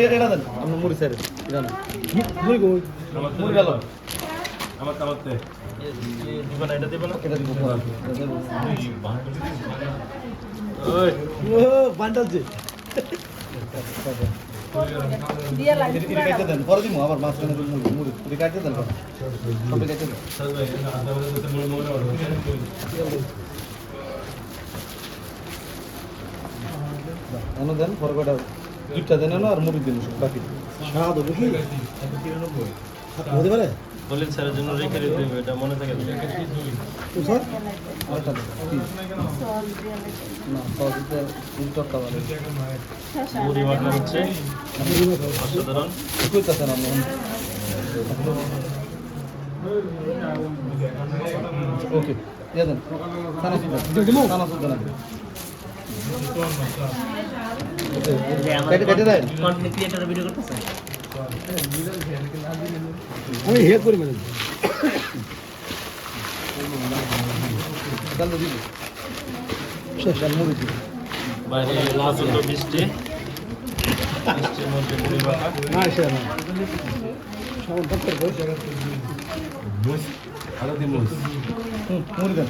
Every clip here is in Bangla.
এটা দেন আমরা মুড়ি স্যার এটা না মুড়ি কই মুড়ি গেল আমার তামাতে দিবা না এটা দিবা না এটা দিব ওই ও বান্ডালছে দিয়া লাগে এটা কাটতে দেন পরে দিমু আবার মাছখানে মুড়ি মুড়ি এটা কাটতে দেন সব কাটতে দেন এনে দেন পরে কটা দুইটা দেন না আর মুড়ি দিন বাকি স্বাদ হবে কি হতে পারে বলেন স্যারের জন্য রেখে দিতে হবে এটা মনে থাকে তো স্যার আরেকটা দেন না সস দিতে উল্টো খাবার মুড়ি মাখা হচ্ছে অসাধারণ কইতাছে না মন ওকে ইয়া দেন খানা সুদ্ধ খানা সুদ্ধ না কেটে দেন কন্টেন্ট ক্রিয়েটর ভিডিও করতেছে আমি হেড করি মানে কাল দিবি শেষ আর মুড়ি দিবি বাইরে প্রচন্ড বৃষ্টি বৃষ্টির মধ্যে মুড়ি মাখা না এসে না সামন পত্তর কই মুড়ি দেন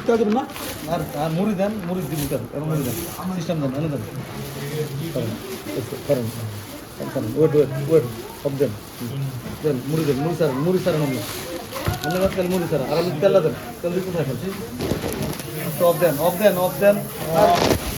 তা দেব না আর মুড়ি দেন মুড়ি দিব তার এবং মুড়ি দেন সিস্টেম দেন এনে দেন করেন করেন ওয়েট সব দেন দেন মুড়ি দেন মুড়ি স্যার নমনি অন্য কাল মুড়ি স্যার আর আমি তেল দেন তেল দিতে থাকেন অফ দেন আর